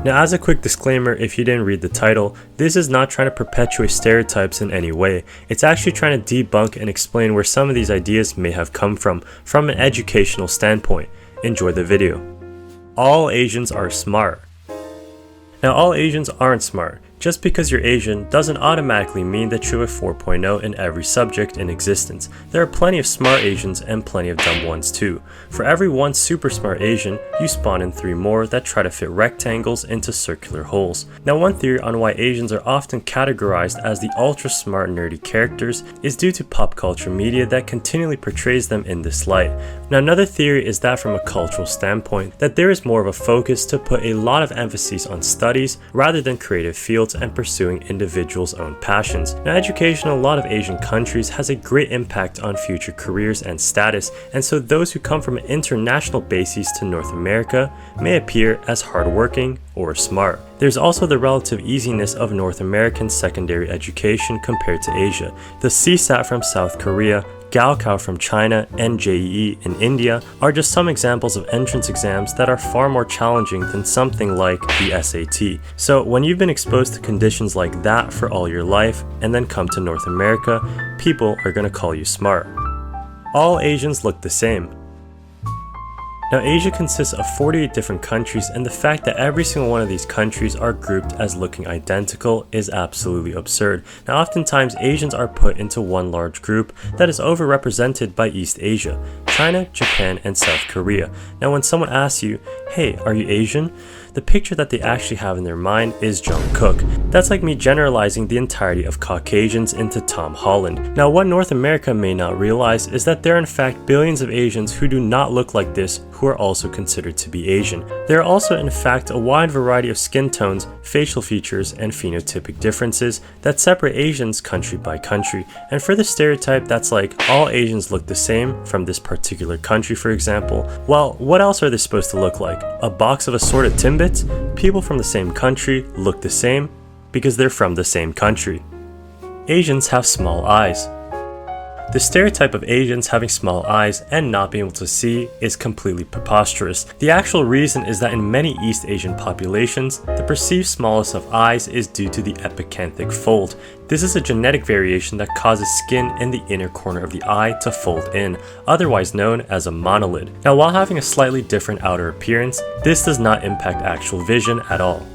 Now, as a quick disclaimer, if you didn't read the title, this is not trying to perpetuate stereotypes in any way. It's actually trying to debunk and explain where some of these ideas may have come from an educational standpoint. Enjoy the video. All Asians are smart. Now, all Asians aren't smart. Just because you're Asian doesn't automatically mean that you're a 4.0 in every subject in existence. There are plenty of smart Asians and plenty of dumb ones too. For every one super smart Asian, you spawn in 3 more that try to fit rectangles into circular holes. Now, one theory on why Asians are often categorized as the ultra smart nerdy characters is due to pop culture media that continually portrays them in this light. Now, another theory is that from a cultural standpoint, that there is more of a focus to put a lot of emphasis on studies rather than creative fields and pursuing individuals' own passions. Now, education in a lot of Asian countries has a great impact on future careers and status, and so those who come from an international basis to North America may appear as hardworking or smart. There's also the relative easiness of North American secondary education compared to Asia. The CSAT from South Korea, Gaokao from China, and JEE in India are just some examples of entrance exams that are far more challenging than something like the SAT. So when you've been exposed to conditions like that for all your life and then come to North America, people are going to call you smart. All Asians look the same. Now, Asia consists of 48 different countries, and the fact that every single one of these countries are grouped as looking identical is absolutely absurd. Now, oftentimes Asians are put into one large group that is overrepresented by East Asia, China, Japan, and South Korea. Now, when someone asks you, "Hey, are you Asian?" the picture that they actually have in their mind is Jungkook. That's like me generalizing the entirety of Caucasians into Tom Holland. Now, what North America may not realize is that there are in fact billions of Asians who do not look like this who are also considered to be Asian. There are also in fact a wide variety of skin tones, facial features, and phenotypic differences that separate Asians country by country. And for the stereotype that's like all Asians look the same from this particular country, for example, well, what else are they supposed to look like? A box of assorted Timbits? People from the same country look the same because they're from the same country. Asians have small eyes. The stereotype of Asians having small eyes and not being able to see is completely preposterous. The actual reason is that in many East Asian populations, the perceived smallness of eyes is due to the epicanthic fold. This is a genetic variation that causes skin in the inner corner of the eye to fold in, otherwise known as a monolid. Now, while having a slightly different outer appearance, this does not impact actual vision at all.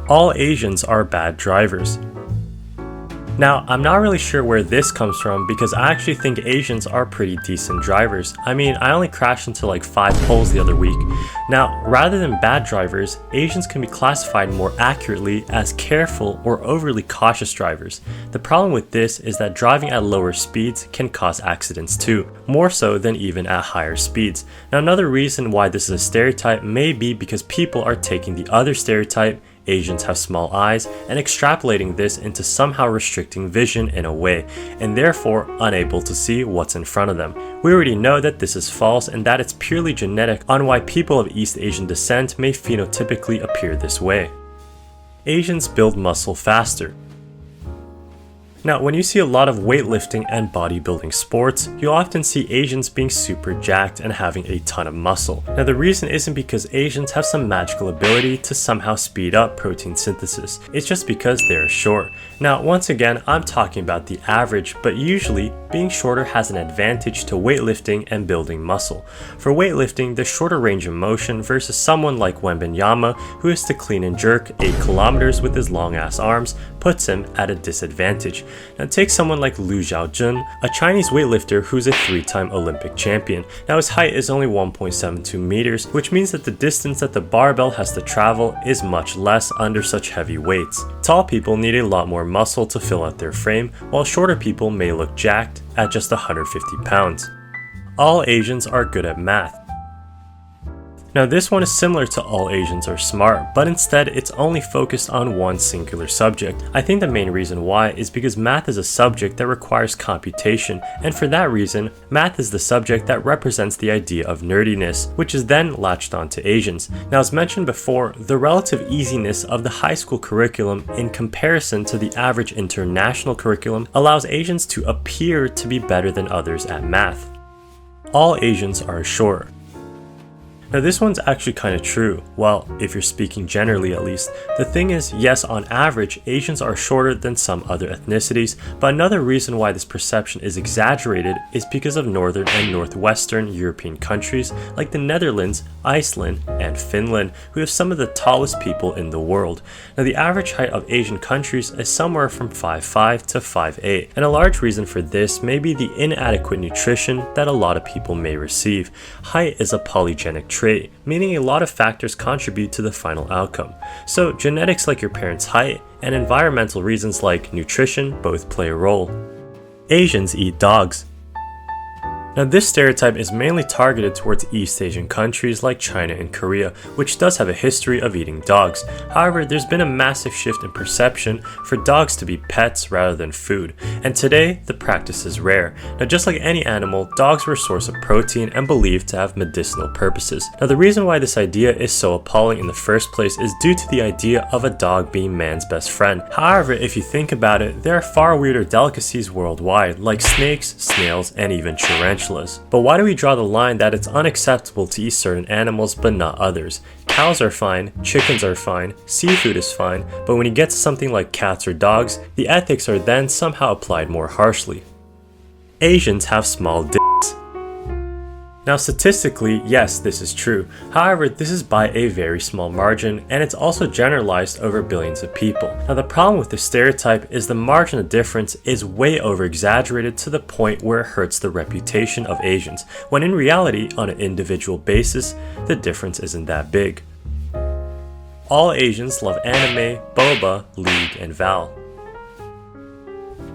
All Asians are bad drivers. Now, I'm not really sure where this comes from because I actually think Asians are pretty decent drivers. I mean, I only crashed into like 5 poles the other week. Now, rather than bad drivers, Asians can be classified more accurately as careful or overly cautious drivers. The problem with this is that driving at lower speeds can cause accidents too, more so than even at higher speeds. Now, another reason why this is a stereotype may be because people are taking the other stereotype, Asians have small eyes, and extrapolating this into somehow restricting vision in a way, and therefore unable to see what's in front of them. We already know that this is false and that it's purely genetic on why people of East Asian descent may phenotypically appear this way. Asians build muscle faster. Now, when you see a lot of weightlifting and bodybuilding sports, you'll often see Asians being super jacked and having a ton of muscle. Now, the reason isn't because Asians have some magical ability to somehow speed up protein synthesis. It's just because they're short. Now, once again, I'm talking about the average, but usually, being shorter has an advantage to weightlifting and building muscle. For weightlifting, the shorter range of motion versus someone like Wembanyama, who has to clean and jerk 8 kilometers with his long ass arms, puts him at a disadvantage. Now take someone like Liu Xiaojun, a Chinese weightlifter who's a 3-time Olympic champion. Now his height is only 1.72 meters, which means that the distance that the barbell has to travel is much less under such heavy weights. Tall people need a lot more muscle to fill out their frame, while shorter people may look jacked at just 150 pounds. All Asians are good at math. Now this one is similar to All Asians Are Smart, but instead it's only focused on one singular subject. I think the main reason why is because math is a subject that requires computation, and for that reason, math is the subject that represents the idea of nerdiness, which is then latched on to Asians. Now as mentioned before, the relative easiness of the high school curriculum in comparison to the average international curriculum allows Asians to appear to be better than others at math. All Asians are short. Now this one's actually kind of true, well, if you're speaking generally at least. The thing is, yes, on average, Asians are shorter than some other ethnicities, but another reason why this perception is exaggerated is because of northern and northwestern European countries like the Netherlands, Iceland, and Finland, who have some of the tallest people in the world. Now the average height of Asian countries is somewhere from 5'5" to 5'8", and a large reason for this may be the inadequate nutrition that a lot of people may receive. Height is a polygenic trait, meaning a lot of factors contribute to the final outcome. So genetics like your parents' height and environmental reasons like nutrition both play a role. Asians eat dogs. Now this stereotype is mainly targeted towards East Asian countries like China and Korea, which does have a history of eating dogs. However, there's been a massive shift in perception for dogs to be pets rather than food, and today the practice is rare. Now just like any animal, dogs were a source of protein and believed to have medicinal purposes. Now the reason why this idea is so appalling in the first place is due to the idea of a dog being man's best friend. However, if you think about it, there are far weirder delicacies worldwide, like snakes, snails, and even tarantulas. But why do we draw the line that it's unacceptable to eat certain animals but not others? Cows are fine, chickens are fine, seafood is fine, but when you get to something like cats or dogs, the ethics are then somehow applied more harshly. Asians have small dicks. Now statistically, yes, this is true. However, this is by a very small margin, and it's also generalized over billions of people. Now the problem with this stereotype is the margin of difference is way over exaggerated to the point where it hurts the reputation of Asians, when in reality, on an individual basis, the difference isn't that big. All Asians love anime, boba, League, and Val.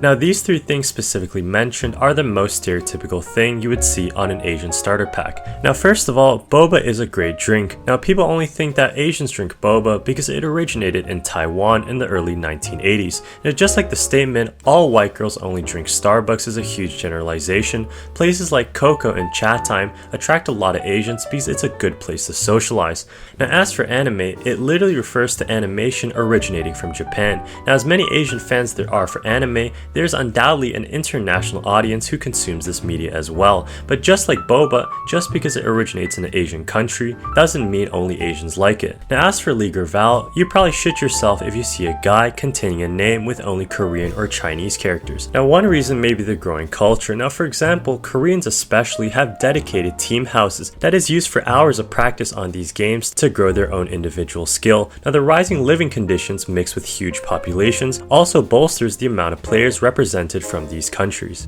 Now these three things specifically mentioned are the most stereotypical thing you would see on an Asian starter pack. Now first of all, boba is a great drink. Now people only think that Asians drink boba because it originated in Taiwan in the early 1980s. Now just like the statement, all white girls only drink Starbucks is a huge generalization, places like Coco and Chat Time attract a lot of Asians because it's a good place to socialize. Now as for anime, it literally refers to animation originating from Japan. Now as many Asian fans there are for anime, there's undoubtedly an international audience who consumes this media as well. But just like boba, just because it originates in an Asian country doesn't mean only Asians like it. Now as for League or Val, you probably shit yourself if you see a guy containing a name with only Korean or Chinese characters. Now one reason may be the growing culture. Now for example, Koreans especially have dedicated team houses that is used for hours of practice on these games to grow their own individual skill. Now the rising living conditions mixed with huge populations also bolsters the amount of players represented from these countries.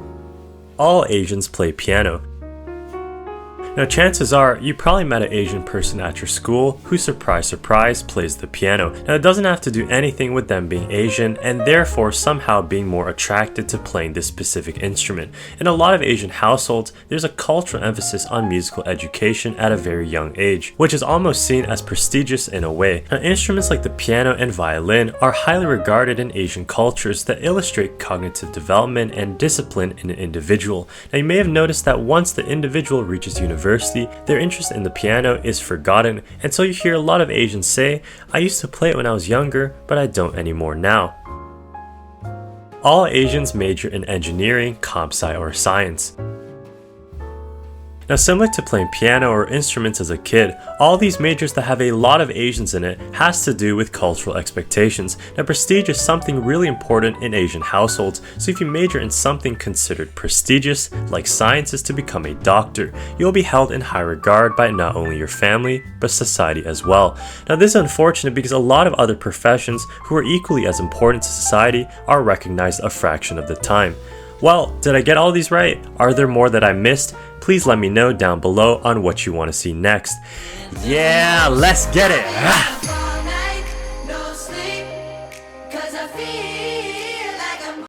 All Asians play piano. Now chances are, you probably met an Asian person at your school who, surprise surprise, plays the piano. Now it doesn't have to do anything with them being Asian and therefore somehow being more attracted to playing this specific instrument. In a lot of Asian households, there's a cultural emphasis on musical education at a very young age, which is almost seen as prestigious in a way. Now instruments like the piano and violin are highly regarded in Asian cultures that illustrate cognitive development and discipline in an individual. Now you may have noticed that once the individual reaches university, their interest in the piano is forgotten, and so you hear a lot of Asians say, "I used to play it when I was younger, but I don't anymore now." All Asians major in engineering, comp sci, or science. Now similar to playing piano or instruments as a kid, all these majors that have a lot of Asians in it has to do with cultural expectations. Now prestige is something really important in Asian households, so if you major in something considered prestigious, like sciences to become a doctor, you'll be held in high regard by not only your family, but society as well. Now this is unfortunate because a lot of other professions who are equally as important to society are recognized a fraction of the time. Well, did I get all these right? Are there more that I missed? Please let me know down below on what you want to see next. Yeah, let's get it!